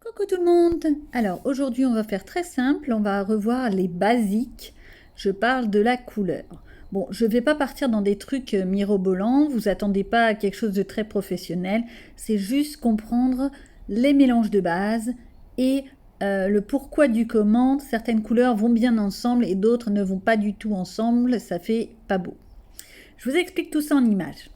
Coucou tout le monde! Alors aujourd'hui on va faire très simple, on va revoir les basiques. Je parle de la couleur. Bon, je ne vais pas partir dans des trucs mirobolants, vous attendez pas à quelque chose de très professionnel, c'est juste comprendre les mélanges de base et le pourquoi du comment. Certaines couleurs vont bien ensemble et d'autres ne vont pas du tout ensemble, ça fait pas beau. Je vous explique tout ça en images.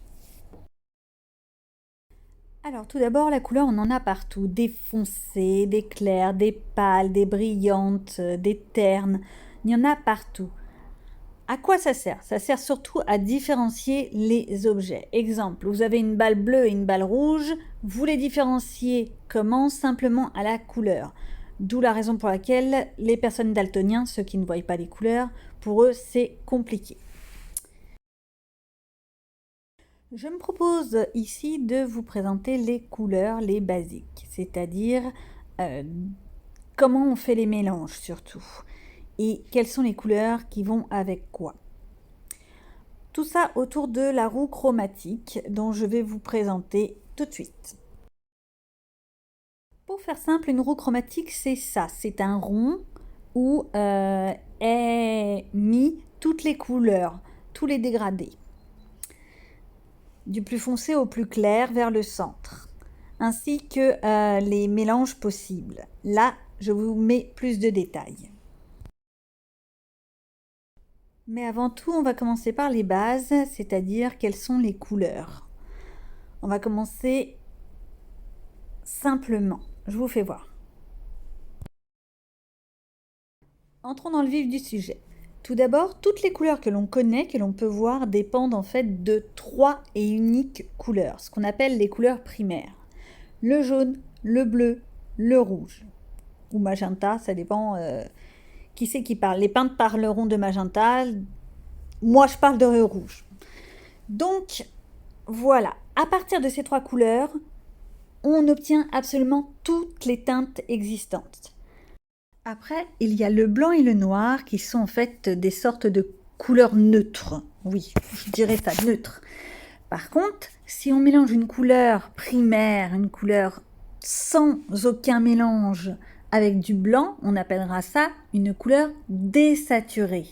Alors tout d'abord, la couleur, on en a partout. Des foncées, des claires, des pâles, des brillantes, des ternes. Il y en a partout. À quoi ça sert? Ça sert surtout à différencier les objets. Exemple, vous avez une balle bleue et une balle rouge. Vous les différenciez comment? Simplement à la couleur. D'où la raison pour laquelle les personnes daltoniens, ceux qui ne voient pas les couleurs, pour eux, c'est compliqué. Je me propose ici de vous présenter les couleurs, les basiques, c'est-à-dire comment on fait les mélanges surtout et quelles sont les couleurs qui vont avec quoi. Tout ça autour de la roue chromatique dont je vais vous présenter tout de suite. Pour faire simple, une roue chromatique, c'est ça, c'est un rond où est mis toutes les couleurs, tous les dégradés, du plus foncé au plus clair vers le centre, ainsi que les mélanges possibles. Là, je vous mets plus de détails. Mais avant tout, on va commencer par les bases, c'est-à-dire quelles sont les couleurs. On va commencer simplement. Je vous fais voir. Entrons dans le vif du sujet. Tout d'abord, toutes les couleurs que l'on connaît, que l'on peut voir, dépendent en fait de 3 et uniques couleurs, ce qu'on appelle les couleurs primaires. Le jaune, le bleu, le rouge. Ou magenta, ça dépend qui c'est qui parle. Les peintres parleront de magenta, moi je parle de rouge. Donc voilà, à partir de ces 3 couleurs, on obtient absolument toutes les teintes existantes. Après, il y a le blanc et le noir qui sont en fait des sortes de couleurs neutres. Oui, je dirais ça, neutres. Par contre, si on mélange une couleur primaire, une couleur sans aucun mélange avec du blanc, on appellera ça une couleur désaturée.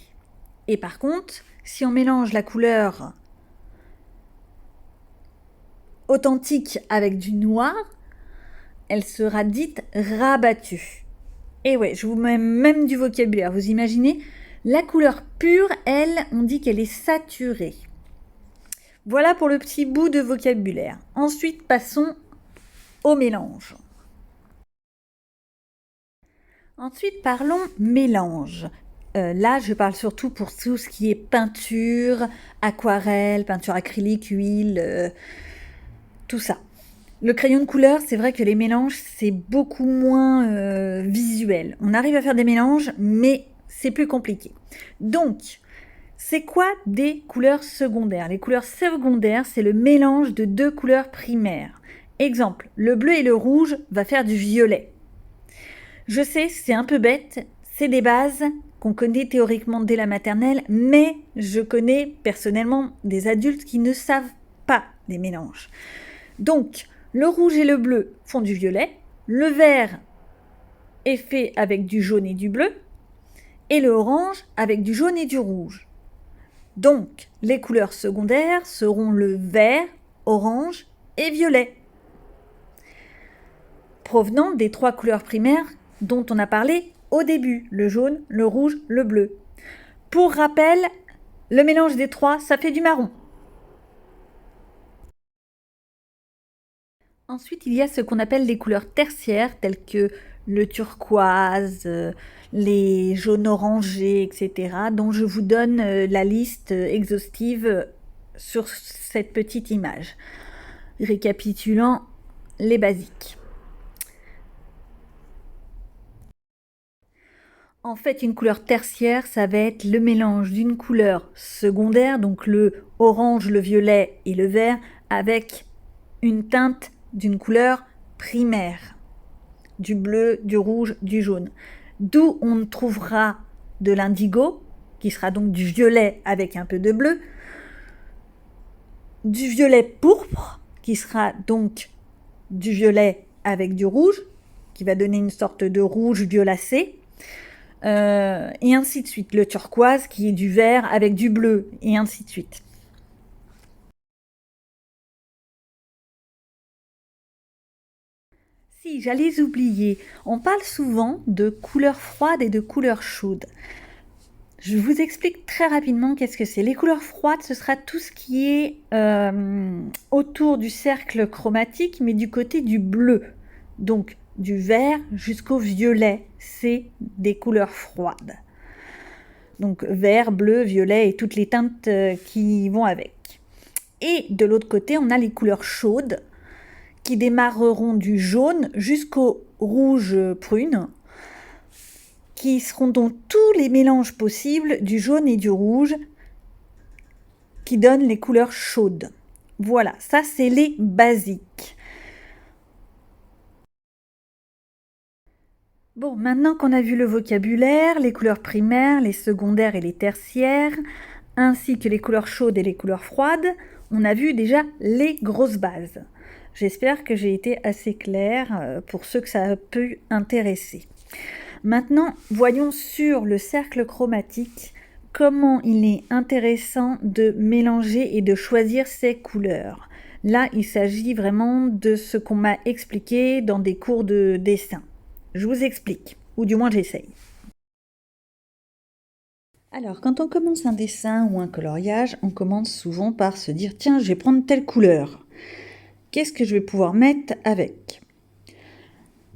Et par contre, si on mélange la couleur authentique avec du noir, elle sera dite rabattue. Et ouais, je vous mets même du vocabulaire. Vous imaginez? La couleur pure, elle, on dit qu'elle est saturée. Voilà pour le petit bout de vocabulaire. Ensuite, passons au mélange. Ensuite, parlons mélange. Là, je parle surtout pour tout ce qui est peinture, aquarelle, peinture acrylique, huile, tout ça. Le crayon de couleur, c'est vrai que les mélanges, c'est beaucoup moins visuel. On arrive à faire des mélanges, mais c'est plus compliqué. Donc, c'est quoi des couleurs secondaires? Les couleurs secondaires, c'est le mélange de 2 couleurs primaires. Exemple, le bleu et le rouge va faire du violet. Je sais, c'est un peu bête, c'est des bases qu'on connaît théoriquement dès la maternelle, mais je connais personnellement des adultes qui ne savent pas les mélanges. Donc, le rouge et le bleu font du violet, le vert est fait avec du jaune et du bleu, et le orange avec du jaune et du rouge. Donc, les couleurs secondaires seront le vert, orange et violet, provenant des 3 couleurs primaires dont on a parlé au début, le jaune, le rouge, le bleu. Pour rappel, le mélange des 3, ça fait du marron. Ensuite, il y a ce qu'on appelle les couleurs tertiaires, telles que le turquoise, les jaunes orangés, etc., dont je vous donne la liste exhaustive sur cette petite image, récapitulant les basiques. En fait, une couleur tertiaire, ça va être le mélange d'une couleur secondaire, donc le orange, le violet et le vert, avec une teinte d'une couleur primaire, du bleu, du rouge, du jaune. D'où on trouvera de l'indigo, qui sera donc du violet avec un peu de bleu, du violet pourpre, qui sera donc du violet avec du rouge, qui va donner une sorte de rouge violacé. Et ainsi de suite. Le turquoise qui est du vert avec du bleu, et ainsi de suite. Si, j'allais oublier, on parle souvent de couleurs froides et de couleurs chaudes. Je vous explique très rapidement qu'est-ce que c'est. Les couleurs froides, ce sera tout ce qui est autour du cercle chromatique, mais du côté du bleu. Donc, du vert jusqu'au violet, c'est des couleurs froides. Donc, vert, bleu, violet et toutes les teintes qui vont avec. Et de l'autre côté, on a les couleurs chaudes qui démarreront du jaune jusqu'au rouge prune, qui seront donc tous les mélanges possibles du jaune et du rouge qui donnent les couleurs chaudes. Voilà, ça c'est les basiques. Bon, maintenant qu'on a vu le vocabulaire, les couleurs primaires, les secondaires et les tertiaires, ainsi que les couleurs chaudes et les couleurs froides, on a vu déjà les grosses bases. J'espère que j'ai été assez claire pour ceux que ça a pu intéresser. Maintenant, voyons sur le cercle chromatique comment il est intéressant de mélanger et de choisir ses couleurs. Là, il s'agit vraiment de ce qu'on m'a expliqué dans des cours de dessin. Je vous explique, ou du moins j'essaye. Alors, quand on commence un dessin ou un coloriage, on commence souvent par se dire « Tiens, je vais prendre telle couleur. Qu'est-ce que je vais pouvoir mettre avec ?»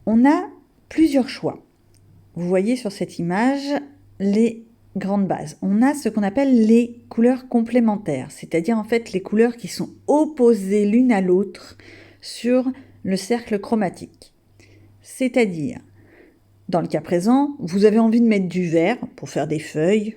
On a plusieurs choix. Vous voyez sur cette image les grandes bases. On a ce qu'on appelle les couleurs complémentaires, c'est-à-dire en fait les couleurs qui sont opposées l'une à l'autre sur le cercle chromatique. C'est-à-dire, dans le cas présent, vous avez envie de mettre du vert pour faire des feuilles,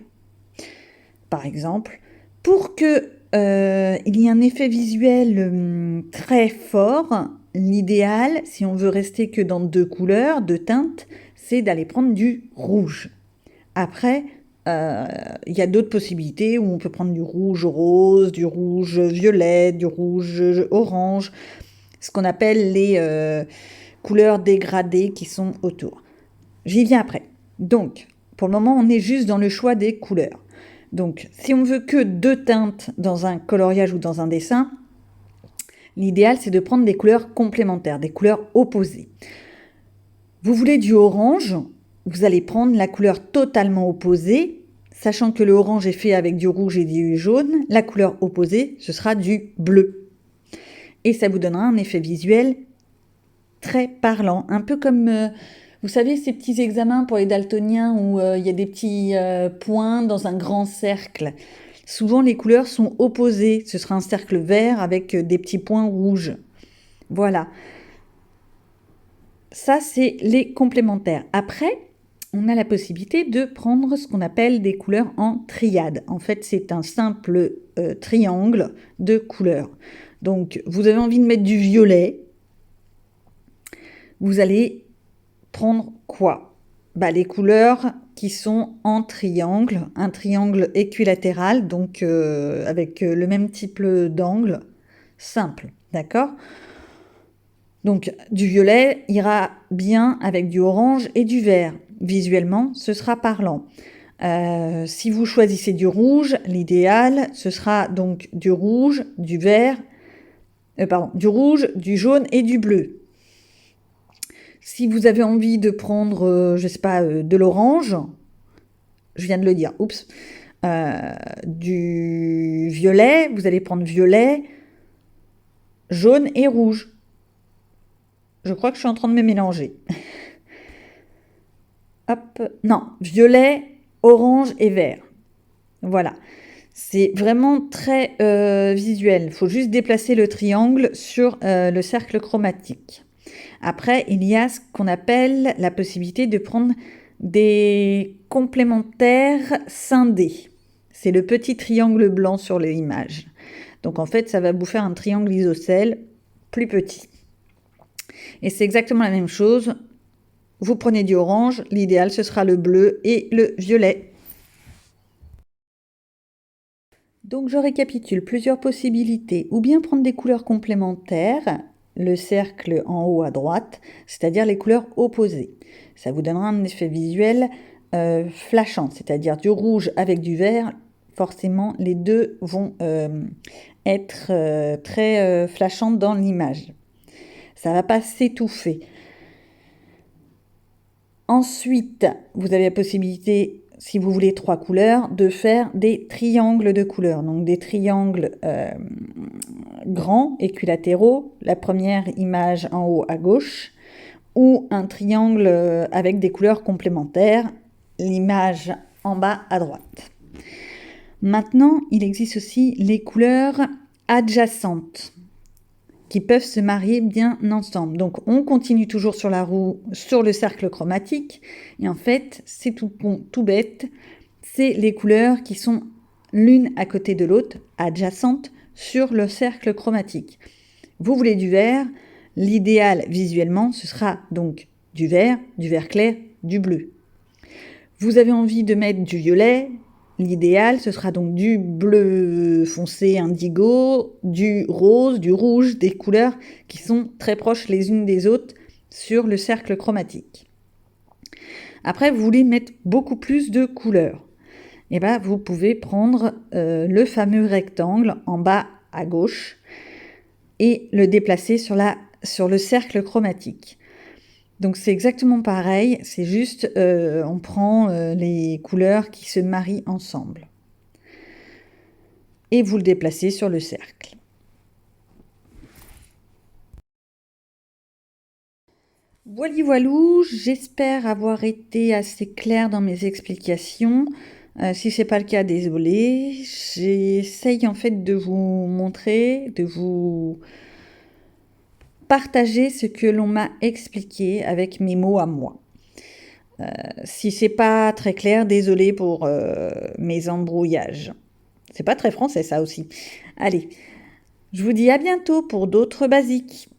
par exemple, pour que il y ait un effet visuel très fort. L'idéal, si on veut rester que dans deux couleurs, deux teintes, c'est d'aller prendre du rouge. Après, il y a d'autres possibilités où on peut prendre du rouge rose, du rouge violet, du rouge orange, ce qu'on appelle les couleurs dégradées qui sont autour. J'y viens après. Donc, pour le moment, on est juste dans le choix des couleurs. Donc, si on veut que deux teintes dans un coloriage ou dans un dessin, l'idéal, c'est de prendre des couleurs complémentaires, des couleurs opposées. Vous voulez du orange, vous allez prendre la couleur totalement opposée, sachant que le orange est fait avec du rouge et du jaune. La couleur opposée, ce sera du bleu. Et ça vous donnera un effet visuel très parlant, un peu comme... vous savez, ces petits examens pour les daltoniens où il y a des petits points dans un grand cercle. Souvent, les couleurs sont opposées. Ce sera un cercle vert avec des petits points rouges. Voilà. Ça, c'est les complémentaires. Après, on a la possibilité de prendre ce qu'on appelle des couleurs en triade. En fait, c'est un simple triangle de couleurs. Donc, vous avez envie de mettre du violet. Vous allez prendre quoi? Les couleurs qui sont en triangle, un triangle équilatéral, donc avec le même type d'angle, simple, d'accord? Donc du violet ira bien avec du orange et du vert. Visuellement, ce sera parlant. Si vous choisissez du rouge, l'idéal, ce sera donc du rouge, du vert, du rouge, du jaune et du bleu. Si vous avez envie de prendre, je ne sais pas, de l'orange, je viens de le dire, oups, du violet, vous allez prendre violet, jaune et rouge. Je crois que je suis en train de me mélanger. Hop, non, violet, orange et vert. Voilà. C'est vraiment très visuel. Il faut juste déplacer le triangle sur le cercle chromatique. Après, il y a ce qu'on appelle la possibilité de prendre des complémentaires scindés. C'est le petit triangle blanc sur l'image. Donc en fait, ça va vous faire un triangle isocèle plus petit. Et c'est exactement la même chose. Vous prenez du orange, l'idéal ce sera le bleu et le violet. Donc je récapitule plusieurs possibilités, ou bien prendre des couleurs complémentaires, le cercle en haut à droite, c'est-à-dire les couleurs opposées. Ça vous donnera un effet visuel flashant, c'est-à-dire du rouge avec du vert. Forcément, les deux vont être très flashantes dans l'image. Ça ne va pas s'étouffer. Ensuite, vous avez la possibilité, si vous voulez 3 couleurs, de faire des triangles de couleurs. Donc des triangles grands, équilatéraux, la première image en haut à gauche, ou un triangle avec des couleurs complémentaires, l'image en bas à droite. Maintenant, il existe aussi les couleurs adjacentes qui peuvent se marier bien ensemble. Donc on continue toujours sur la roue, sur le cercle chromatique, et en fait c'est tout bête, c'est les couleurs qui sont l'une à côté de l'autre, adjacentes sur le cercle chromatique. Vous voulez du vert, l'idéal visuellement ce sera donc du vert clair, du bleu. Vous avez envie de mettre du violet, l'idéal, ce sera donc du bleu foncé indigo, du rose, du rouge, des couleurs qui sont très proches les unes des autres sur le cercle chromatique. Après, vous voulez mettre beaucoup plus de couleurs. Et bien, vous pouvez prendre le fameux rectangle en bas à gauche et le déplacer sur le cercle chromatique. Donc c'est exactement pareil, c'est juste on prend les couleurs qui se marient ensemble. Et vous le déplacez sur le cercle. Voilou, j'espère avoir été assez claire dans mes explications. Si ce n'est pas le cas, désolé. J'essaye en fait de vous montrer, de vous partager ce que l'on m'a expliqué avec mes mots à moi. Si c'est pas très clair, désolé pour mes embrouillages. C'est pas très français ça aussi. Allez, je vous dis à bientôt pour d'autres basiques.